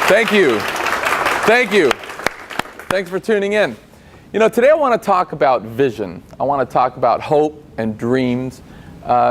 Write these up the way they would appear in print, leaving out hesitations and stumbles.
Thank you. Thank you. Thanks for tuning in. You know, today I want to talk about vision. I want to talk about hope and dreams.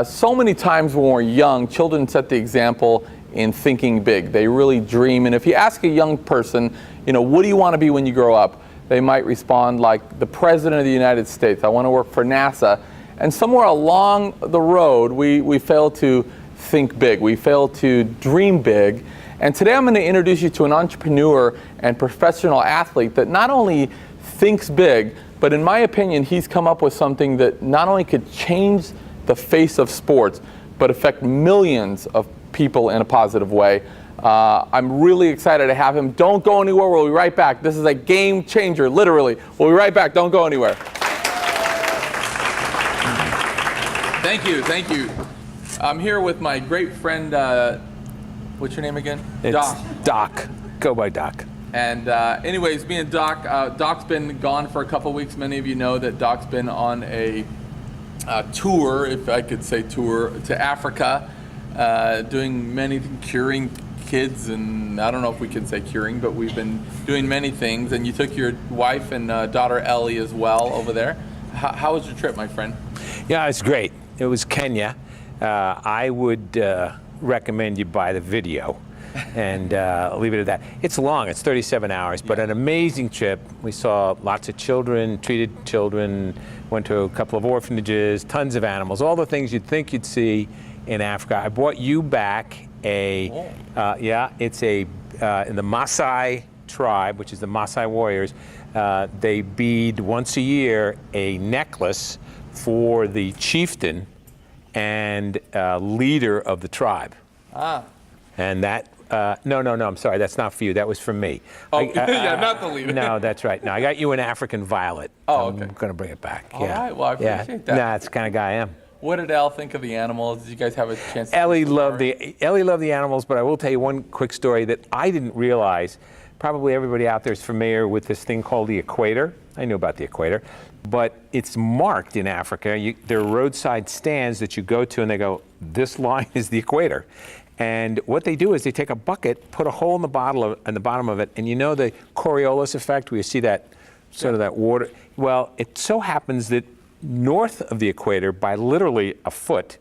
So many times when we're young, children set the example in thinking big. They really dream. And if you ask a young person, you know, what do you want to be when you grow up? They might respond like the President of the United States. I want to work for NASA. And somewhere along the road, we fail to think big. We fail to dream big. And today I'm going to introduce you to an entrepreneur and professional athlete that not only thinks big, but in my opinion, he's come up with something that not only could change the face of sports, but affect millions of people in a positive way. I'm really excited to have him. Don't go anywhere. We'll be right back. This is a game changer, literally. We'll be right back. Don't go anywhere. Thank you. Thank you. I'm here with my great friend, what's your name again? It's Doc. Go by Doc. And anyways, me and Doc, Doc's been gone for a couple weeks. Many of you know that Doc's been on a tour, if I could say tour, to Africa, doing many things, curing kids, and I don't know if we can say curing, but we've been doing many things. And you took your wife and daughter Ellie as well over there. How was your trip, my friend? Yeah, it's great. It was Kenya. I would recommend you buy the video and leave it at that. It's long, it's 37 hours, but an amazing trip. We saw lots of children, treated children, went to a couple of orphanages, tons of animals, all the things you'd think you'd see in Africa. I brought you back it's in the Maasai tribe, which is the Maasai warriors. They bead once a year a necklace for the chieftain and leader of the tribe. And that, no, I'm sorry, that's not for you, that was for me. Oh, yeah, not the leader. No, that's right. No, I got you an African violet. Oh, okay. I'm going to bring it back. All right, well, I appreciate that. Nah, that's the kind of guy I am. What did Elle think of the animals? Did you guys have a chance to Ellie loved the animals, but I will tell you one quick story that I didn't realize. Probably everybody out there is familiar with this thing called the equator. I knew about the equator, but it's marked in Africa. There are roadside stands that you go to and they go, this line is the equator. And what they do is they take a bucket, put a hole in the bottom of it, and you know the Coriolis effect where you see that sort of that water? Well, it so happens that north of the equator, by literally a foot,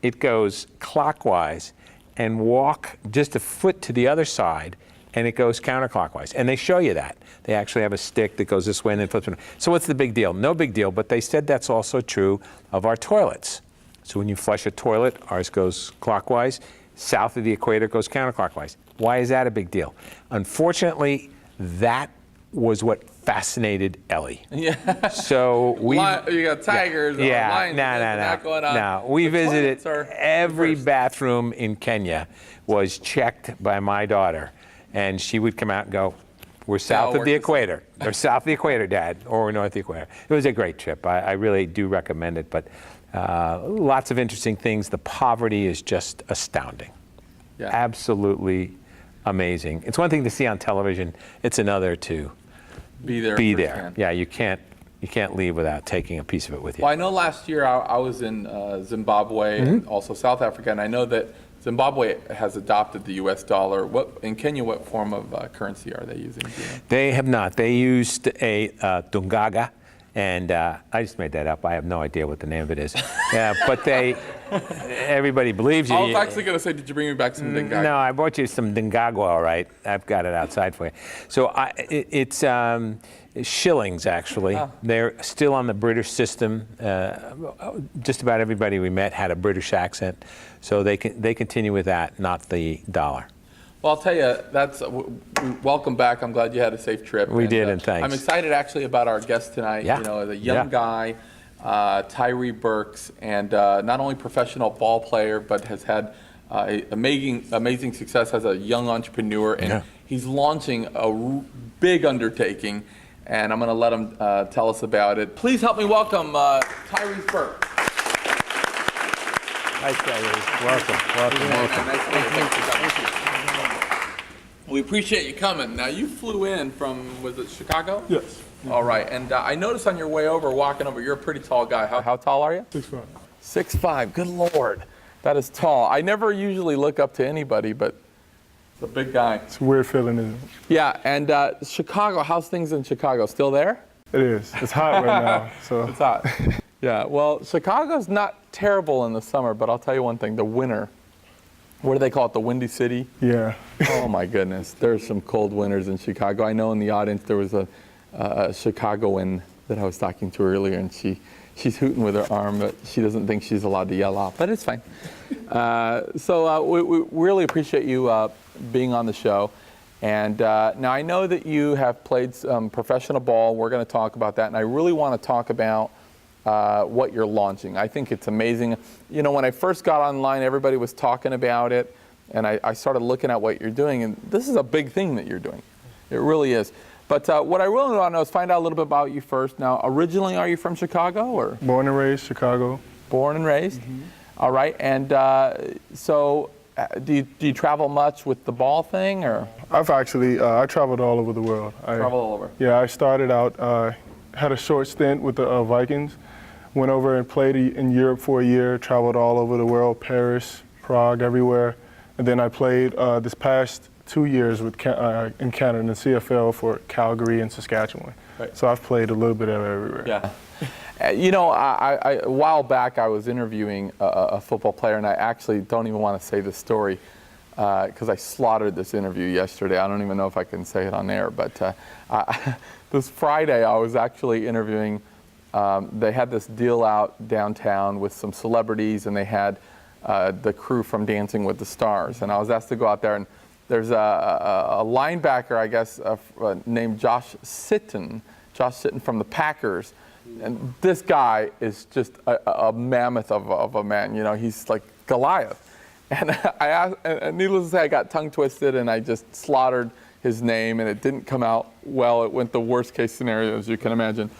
it goes clockwise and walk just a foot to the other side, and it goes counterclockwise. And they show you that. They actually have a stick that goes this way and then flips around. So what's the big deal? No big deal, but they said that's also true of our toilets. So when you flush a toilet, ours goes clockwise. South of the equator goes counterclockwise. Why is that a big deal? Unfortunately, that was what fascinated Ellie. Yeah. So you got tigers. Lions. No. We visited every bathroom in Kenya was checked by my daughter, and she would come out and go, "We're south of the equator. We're south of the equator, Dad, or we're north of the equator." It was a great trip. I really do recommend it, but lots of interesting things. The poverty is just astounding. Yeah. Absolutely amazing. It's one thing to see on television. It's another to be there. Yeah, you can't leave without taking a piece of it with you. Well, I know last year I was in Zimbabwe and also South Africa, and I know that Zimbabwe has adopted the U.S. dollar. In Kenya, what form of currency are they using? They have not. They used a Dungaga. And I just made that up. I have no idea what the name of it is. Yeah, but everybody believes you. I was actually going to say, did you bring me back some Dingaga? No, I brought you some Dingagwa, all right. I've got it outside for you. So it's shillings, actually. Oh. They're still on the British system. Just about everybody we met had a British accent. So they continue with that, not the dollar. Well, I'll tell you, welcome back. I'm glad you had a safe trip. We did, and thanks. I'm excited actually about our guest tonight. Yeah. You know, the young guy, Tyree Burks, and not only professional ball player, but has had amazing success as a young entrepreneur, and he's launching a big undertaking, and I'm going to let him tell us about it. Please help me welcome Tyree Burks. Hi, Tyree. Welcome. Nice to meet you. Thank you. We appreciate you coming. Now, you flew in from, was it Chicago? Yes. All right, and I noticed on your way over, walking over, you're a pretty tall guy. How tall are you? 6'5". 6'5", good Lord. That is tall. I never usually look up to anybody, but The big guy. It's a weird feeling, isn't it? Yeah, and Chicago, how's things in Chicago? Still there? It is. It's hot right now. So It's hot. Yeah, well, Chicago's not terrible in the summer, but I'll tell you one thing, the winter, what do they call it, the Windy City? yeah. Oh my goodness, there's some cold winters in Chicago. I know in the audience there was a Chicagoan that I was talking to earlier, and she's hooting with her arm, but she doesn't think she's allowed to yell out, but it's fine. So we really appreciate you being on the show. And now I know that you have played some professional ball. We're going to talk about that, and I really want to talk about what you're launching. I think it's amazing. You know, when I first got online, everybody was talking about it, and I started looking at what you're doing, and this is a big thing that you're doing. It really is. But what I really want to know is find out a little bit about you first. Now, originally, are you from Chicago, or? Born and raised Chicago. Born and raised? Mm-hmm. All right, and so do you travel much with the ball thing, or? I've actually, I traveled all over the world. Travel all over? Yeah, I started out, had a short stint with the Vikings, went over and played in Europe for a year, traveled all over the world, Paris, Prague, everywhere. And then I played this past 2 years in Canada in the CFL for Calgary and Saskatchewan. Right. So I've played a little bit of everywhere. Yeah. You know, a while back I was interviewing a football player, and I actually don't even want to say the story because I slaughtered this interview yesterday. I don't even know if I can say it on air, but this Friday I was actually interviewing. They had this deal out downtown with some celebrities, and they had the crew from Dancing with the Stars, and I was asked to go out there, and there's a linebacker, I guess, named Josh Sitton from the Packers. And this guy is just a mammoth of a man. You know, he's like Goliath. And I asked, and needless to say, I got tongue twisted and I just slaughtered his name, and it didn't come out well. It went the worst case scenario, as you can imagine.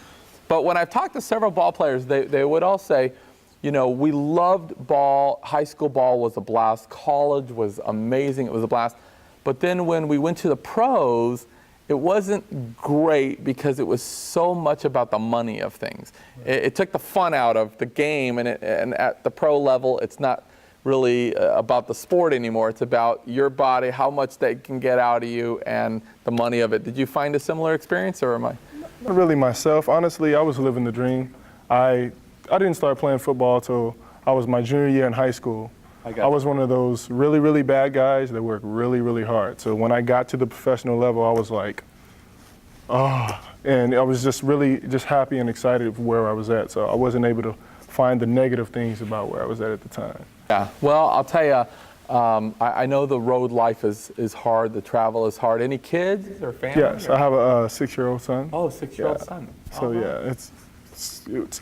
But when I've talked to several ball players, they would all say, you know, we loved ball. High school ball was a blast. College was amazing. It was a blast. But then when we went to the pros, it wasn't great because it was so much about the money of things. It took the fun out of the game, and at the pro level, it's not really about the sport anymore. It's about your body, how much they can get out of you, and the money of it. Did you find a similar experience, or am I? Not really myself. Honestly, I was living the dream. I didn't start playing football till I was my junior year in high school. I was one of those really, really bad guys that worked really, really hard. So when I got to the professional level, I was like, oh, and I was just really just happy and excited of where I was at. So I wasn't able to find the negative things about where I was at the time. Yeah, well, I'll tell you, I know the road life is hard, the travel is hard. Any kids or family? Yes, I have a 6-year-old son. Oh, 6-year-old son. So yeah,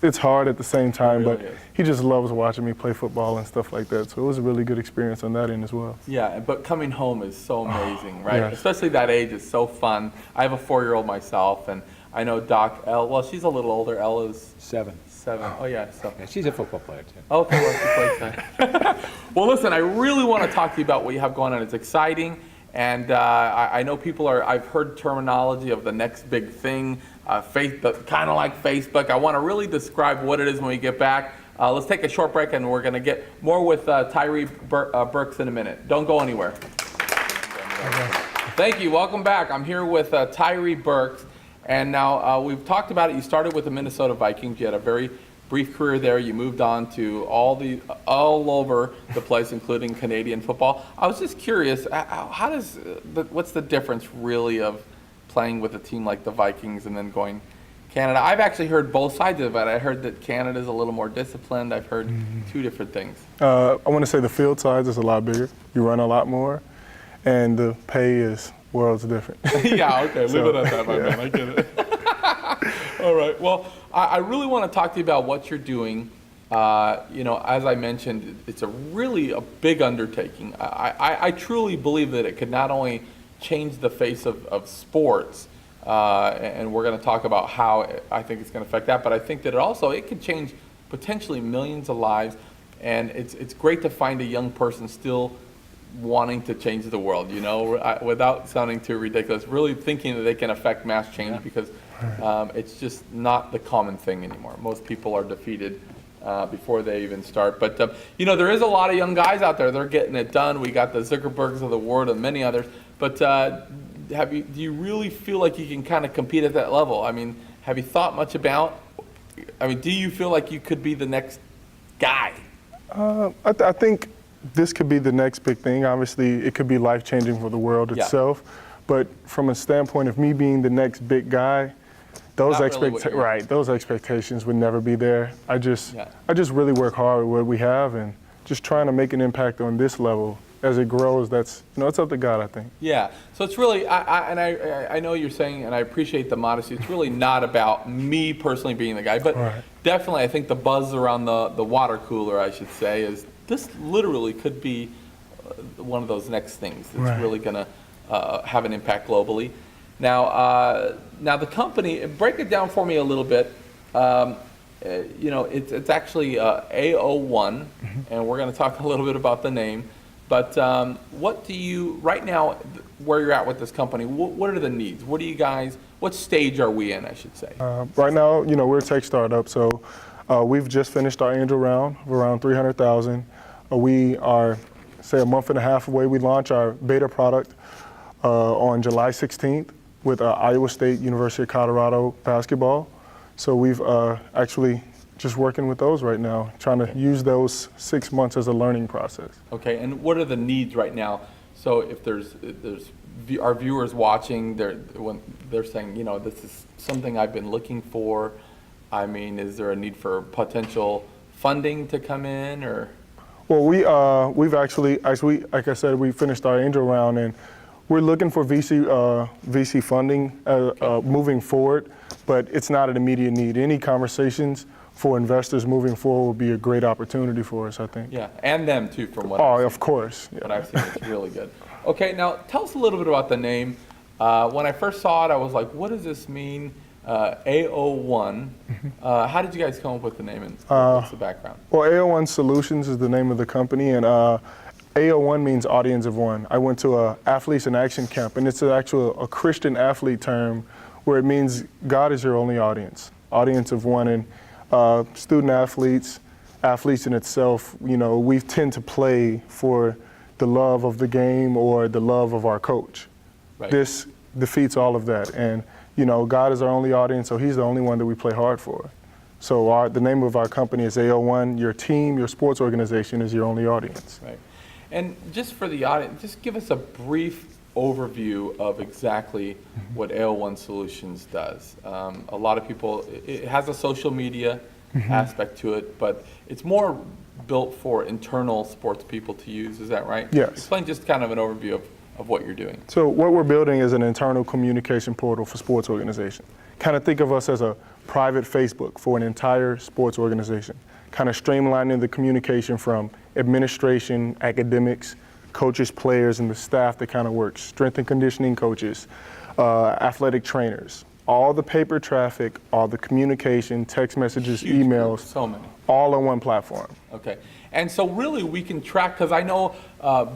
it's hard at the same time, really but is. he just loves watching me play football and stuff like that. So it was a really good experience on that end as well. Yeah, but coming home is so amazing, right? Yes. Especially that age is so fun. I have a 4-year-old myself, and I know Doc Elle, well, she's a little older. Elle is 7. 7. Oh, yeah. So. Yeah, she's a football player, too. Okay, well, she plays tonight. Well, listen, I really want to talk to you about what you have going on. It's exciting, and I know people I've heard terminology of the next big thing, kind of like Facebook. I want to really describe what it is when we get back. Let's take a short break, and we're going to get more with Tyree Burks in a minute. Don't go anywhere. Thank you. Welcome back. I'm here with Tyree Burks. And now we've talked about it. You started with the Minnesota Vikings. You had a very brief career there. You moved on to all over the place, including Canadian football. I was just curious, what's the difference really of playing with a team like the Vikings and then going Canada? I've actually heard both sides of it. I heard that Canada's a little more disciplined. I've heard two different things. I want to say the field size is a lot bigger. You run a lot more, and the pay is worlds different. Yeah, okay, leave it at that, my man, I get it. All right, well, I really want to talk to you about what you're doing. You know, as I mentioned, it's a big undertaking. I truly believe that it could not only change the face of sports, and we're going to talk about how I think it's going to affect that, but I think that it could change potentially millions of lives, and it's great to find a young person still wanting to change the world, you know, without sounding too ridiculous, really thinking that they can affect mass change, because it's just not the common thing anymore. Most people are defeated before they even start. But there is a lot of young guys out there. They're getting it done. We got the Zuckerbergs of the world and many others. But do you really feel like you can kind of compete at that level? I mean, have you thought much about? I mean, do you feel like you could be the next guy? I think this could be the next big thing. Obviously, it could be life-changing for the world itself. But from a standpoint of me being the next big guy, those expectations would never be there. I just really work hard with what we have and just trying to make an impact on this level. As it grows, it's up to God, I think. Yeah. So it's really, I know you're saying, and I appreciate the modesty. It's really not about me personally being the guy, but definitely, I think the buzz around the water cooler, I should say, is this literally could be one of those next things that's really going to have an impact globally. Now the company, break it down for me a little bit. It's actually AO1, and we're going to talk a little bit about the name. But what do you, right now, where you're at with this company, what are the needs? What do you guys, what stage are we in, I should say? Right now, we're a tech startup, so we've just finished our angel round of around $300,000. We are, say, a month and a half away. We launch our beta product on July 16th with Iowa State, University of Colorado basketball. So we've actually just working with those right now, trying to use those 6 months as a learning process. Okay, and what are the needs right now? So if there's our viewers watching, when they're saying, this is something I've been looking for. I mean, is there a need for potential funding to come in, or? Well, we've actually, like I said, we finished our angel round, and we're looking for VC funding moving forward, but it's not an immediate need. Any conversations for investors moving forward will be a great opportunity for us, I think. Yeah, and them too, from what I've seen. Of course. Yeah. What I've seen, it's really good. Okay, now tell us a little bit about the name. When I first saw it, I was like, what does this mean? AO1. How did you guys come up with the name, and what's the background? Well, AO1 Solutions is the name of the company, and AO1 means audience of one. I went to a Athletes in Action camp, and it's a Christian athlete term where it means God is your only audience of one. And student athletes in itself, we tend to play for the love of the game or the love of our coach. Right. This defeats all of that. And, God is our only audience, so he's the only one that we play hard for. So the name of our company is AO1. Your team, your sports organization is your only audience. Right. And just for the audience, just give us a brief overview of exactly what AO1 Solutions does. A lot of people, it has a social media aspect to it, but it's more built for internal sports people to use. Is that right? Yes. Explain just kind of an overview of what you're doing. So what we're building is an internal communication portal for sports organizations. Kind of think of us as a private Facebook for an entire sports organization. Kind of streamlining the communication from administration, academics, coaches, players, and the staff that kind of works, strength and conditioning coaches, athletic trainers, all the paper traffic, all the communication, text messages, Huge emails, group, so many, all on one platform. Okay, and so really we can track, because I know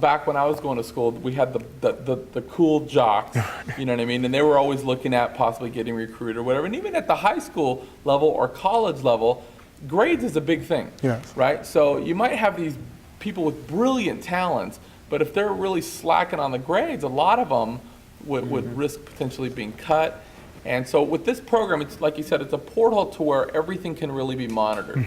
back when I was going to school, we had the cool jocks, you know what I mean, and they were always looking at possibly getting recruited or whatever, and even at the high school level or college level, grades is a big thing, yes. Right? So you might have these people with brilliant talents, but if they're really slacking on the grades, a lot of them would risk potentially being cut. And so with this program, it's like you said, it's a portal to where everything can really be monitored.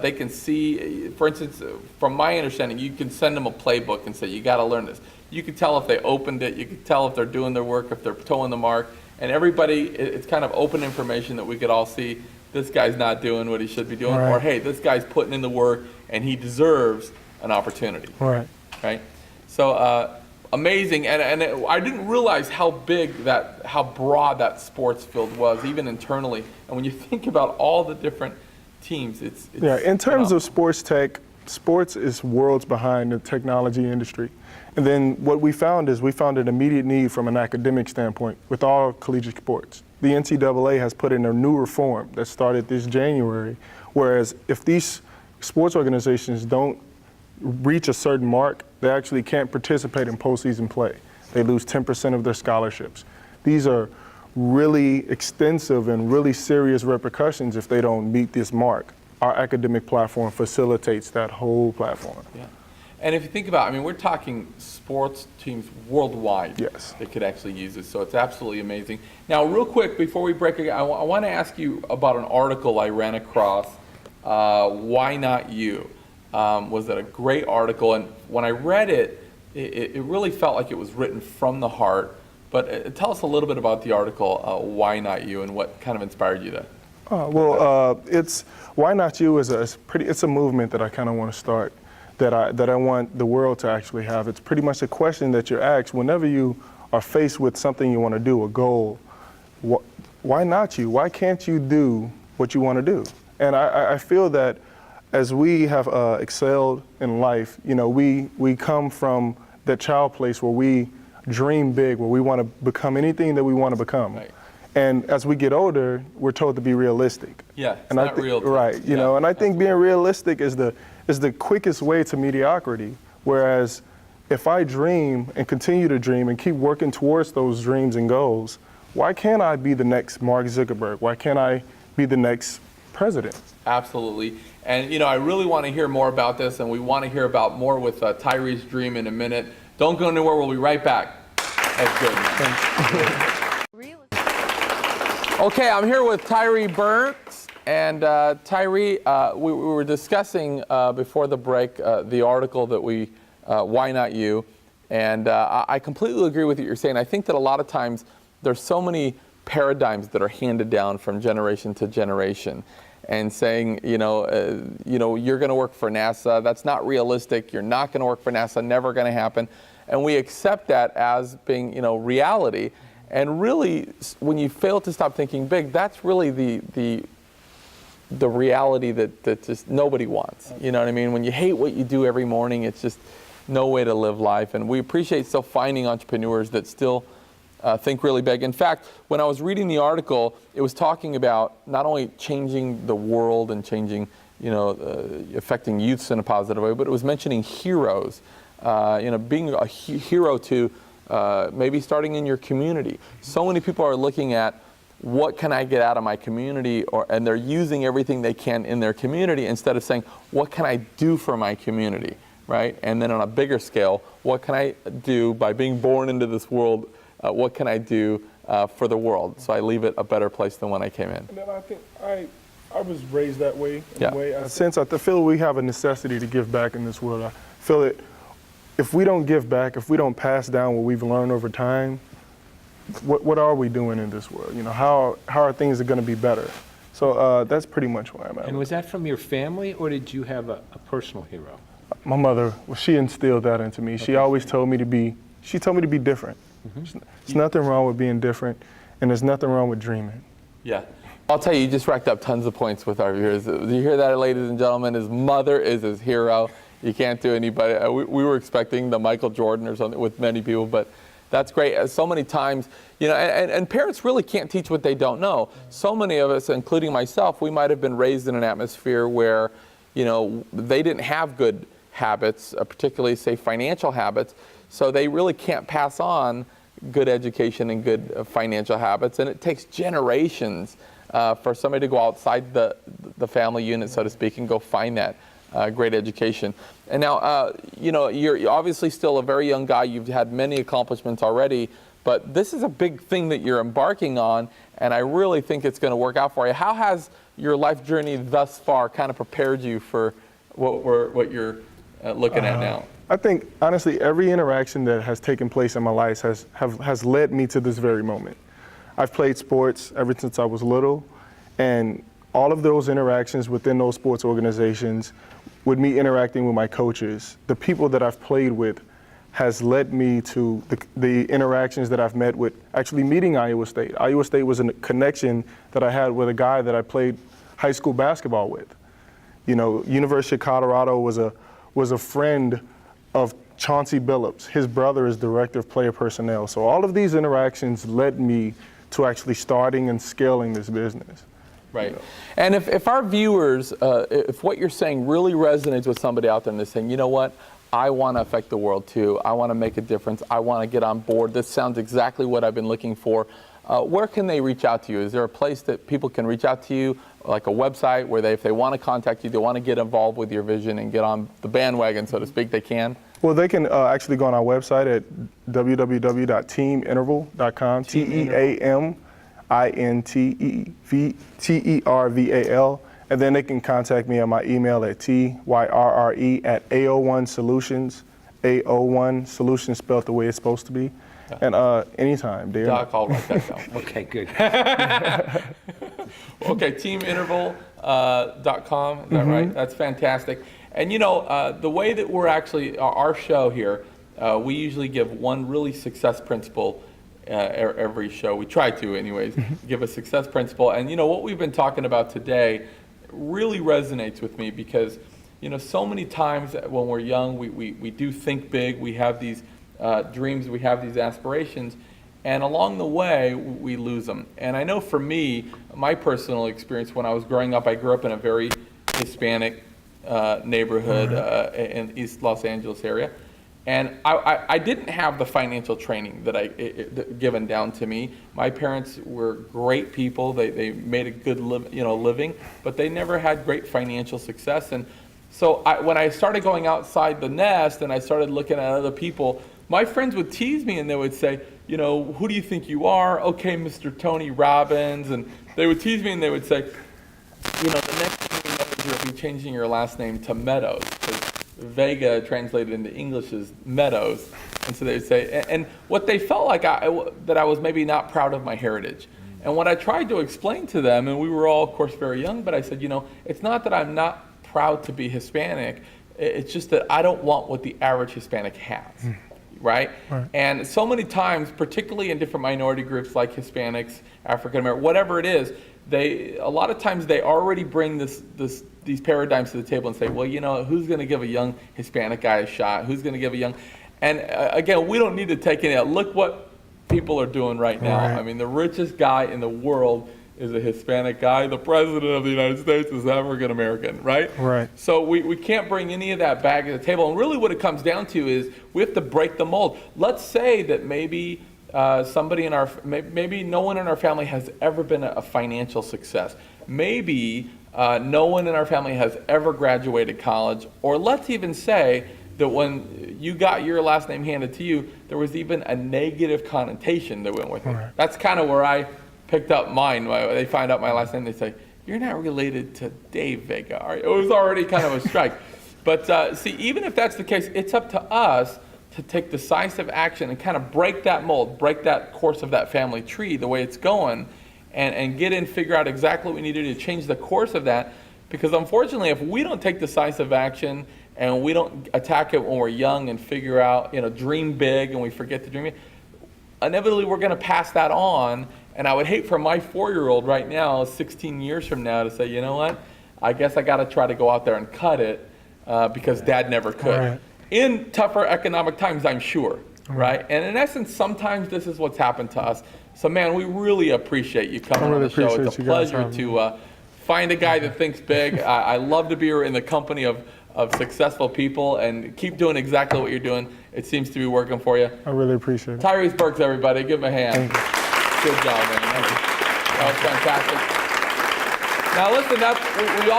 They can see, for instance, from my understanding, you can send them a playbook and say, you got to learn this. You can tell if they opened it, you can tell if they're doing their work, if they're toeing the mark, and everybody, it's kind of open information that we could all see, this guy's not doing what he should be doing, or hey, this guy's putting in the work and he deserves an opportunity. Right. So amazing, and I didn't realize how broad that sports field was, even internally. And when you think about all the different teams, it's in terms of sports tech, sports is worlds behind the technology industry. And then what we found an immediate need from an academic standpoint with all collegiate sports. The NCAA has put in a new reform that started this January, whereas if these sports organizations don't reach a certain mark, they actually can't participate in postseason play. They lose 10% of their scholarships. These are really extensive and really serious repercussions if they don't meet this mark. our academic platform facilitates that whole platform. Yeah. And if you think about it, I mean, we're talking sports teams worldwide Yes. that could actually use this, so it's absolutely amazing. Now, real quick, before we break again, I want to ask you about an article I ran across, Why Not You? Was that a great article? And when I read it, it really felt like it was written from the heart. But tell us a little bit about the article, Why Not You, and what kind of inspired you to? It's Why Not You is it's a movement that I kind of want to start, that I want the world to actually have. It's pretty much a question that you're asked whenever you are faced with something you want to do, a goal. Why not you? Why can't you do what you want to do? And I feel that as we have excelled in life, you know, we come from that child place where we dream big, where we want to become anything that we want to become. Right. And as we get older, we're told to be realistic. Yeah, it's and not real. Right, you know, and I think being realistic is the quickest way to mediocrity. Whereas if I dream and continue to dream and keep working towards those dreams and goals, why can't I be the next Mark Zuckerberg? Why can't I be the next president? Absolutely. And, you know, I really want to hear more about this, and we want to hear about more with Tyree's dream in a minute. Don't go anywhere. We'll be right back. That's good, man. Okay, I'm here with Tyree Burks. And Tyree, we were discussing before the break the article that Why Not You? And I completely agree with what you're saying. I think that a lot of times there's so many paradigms that are handed down from generation to generation, and saying, you're going to work for NASA. That's not realistic. You're not going to work for NASA. Never going to happen. And we accept that as being, reality. And really, when you fail to stop thinking big, that's really the reality that just nobody wants. You know what I mean? When you hate what you do every morning, it's just no way to live life. And we appreciate still finding entrepreneurs that still think really big. In fact, when I was reading the article, it was talking about not only changing the world and changing, affecting youths in a positive way, but it was mentioning heroes. Being a hero to maybe starting in your community. So many people are looking at what can I get out of my community, and they're using everything they can in their community instead of saying, what can I do for my community, right? And then on a bigger scale, what can I do by being born into this world? What can I do for the world so I leave it a better place than when I came in? And then I think I was raised that way. Yeah. Since I feel we have a necessity to give back in this world, I feel that if we don't give back, if we don't pass down what we've learned over time, what are we doing in this world? How are things going to be better? So that's pretty much where I'm at. And was that from your family, or did you have a personal hero? My mother, she instilled that into me. Okay. She always told me to be different. Mm-hmm. There's nothing wrong with being different, and there's nothing wrong with dreaming. Yeah. I'll tell you just racked up tons of points with our viewers. Do you hear that, ladies and gentlemen? His mother is his hero. You can't do anybody. We were expecting the Michael Jordan or something with many people, but that's great. So many times, and parents really can't teach what they don't know. So many of us, including myself, we might have been raised in an atmosphere where, they didn't have good habits, particularly, say, financial habits, so they really can't pass on good education and good financial habits. And it takes generations for somebody to go outside the family unit, so to speak, and go find that great education. And now, you're obviously still a very young guy. You've had many accomplishments already, but this is a big thing that you're embarking on, and I really think it's going to work out for you. How has your life journey thus far kind of prepared you for what you're looking at now? I think, honestly, every interaction that has taken place in my life has led me to this very moment. I've played sports ever since I was little, and all of those interactions within those sports organizations, with me interacting with my coaches, the people that I've played with, has led me to the interactions that I've met with actually meeting Iowa State. Iowa State was a connection that I had with a guy that I played high school basketball with. University of Colorado was a friend of Chauncey Billups. His brother is director of player personnel. So all of these interactions led me to actually starting and scaling this business. Right. And if our viewers, if what you're saying really resonates with somebody out there and they're saying, you know what, I want to affect the world too. I want to make a difference. I want to get on board. This sounds exactly what I've been looking for. Where can they reach out to you? Is there a place that people can reach out to you, like a website where if they want to contact you, they want to get involved with your vision and get on the bandwagon, so to speak, they can? Well, they can actually go on our website at www.teaminterval.com, TEAMINTERVAL, and then they can contact me on my email at TYRRE@AO1Solutions, AO1 Solutions spelled the way it's supposed to be. And anytime, Darren. Doc, I'll write that down. Okay, good. Okay, teaminterval.com, is that right? That's fantastic. And you know, the way that we're actually, our show here, we usually give one really success principle every show. We try to anyways, give a success principle. And you know, what we've been talking about today really resonates with me because, you know, so many times when we're young, we do think big, we have these dreams, we have these aspirations, and along the way, we lose them. And I know for me, my personal experience when I was growing up, I grew up in a very Hispanic neighborhood in East Los Angeles area. And I didn't have the financial training that given down to me. My parents were great people. They made a good living, but they never had great financial success. And so when I started going outside the nest and I started looking at other people, my friends would tease me and they would say, you know, who do you think you are? Okay, Mr. Tony Robbins. And they would tease me and they would say, you know, the next thing you know is you'll be changing your last name to Meadows. Vega translated into English is Meadows. And so they would say, and what they felt like that I was maybe not proud of my heritage. And what I tried to explain to them, and we were all, of course, very young, but I said, you know, it's not that I'm not proud to be Hispanic. It's just that I don't want what the average Hispanic has. Right? And so many times, particularly in different minority groups like Hispanics, African American, whatever it is, a lot of times they already bring these paradigms to the table and say, well, you know, who's going to give a young Hispanic guy a shot? Who's going to give a young, and again, we don't need to take any. Look what people are doing right now. I mean, the richest guy in the world is a Hispanic guy. The president of the United States is African American, right? So we can't bring any of that back to the table. And really what it comes down to is we have to break the mold. Let's say that maybe maybe no one in our family has ever been a financial success. Maybe no one in our family has ever graduated college. Or let's even say that when you got your last name handed to you, there was even a negative connotation that went with it. That's kind of where I picked up mine. They find out my last name, they say, you're not related to Dave Vega, are you? It was already kind of a strike. But see, even if that's the case, it's up to us to take decisive action and kind of break that mold, break that course of that family tree, the way it's going, and get in, figure out exactly what we need to do to change the course of that. Because unfortunately, if we don't take decisive action and we don't attack it when we're young and figure out, you know, dream big and we forget to dream big, inevitably we're going to pass that on. And I would hate for my 4-year-old right now, 16 years from now, to say, you know what, I guess I got to try to go out there and cut it because Dad never could. In tougher economic times, I'm sure, right? And in essence, sometimes this is what's happened to us. So, man, we really appreciate you coming on the show. It's a pleasure to find a guy that thinks big. I love to be in the company of successful people, and keep doing exactly what you're doing. It seems to be working for you. I really appreciate it. Tyree Burks, everybody. Give him a hand. Good job, man. That was fantastic. Now, listen, we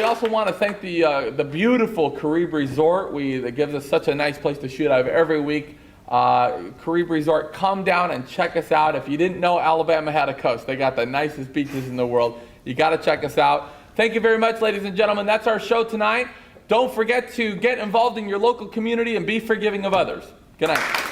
also want to thank the beautiful Caribe Resort. That gives us such a nice place to shoot out of every week. Caribe Resort, come down and check us out. If you didn't know, Alabama had a coast. They got the nicest beaches in the world. You got to check us out. Thank you very much, ladies and gentlemen. That's our show tonight. Don't forget to get involved in your local community and be forgiving of others. Good night.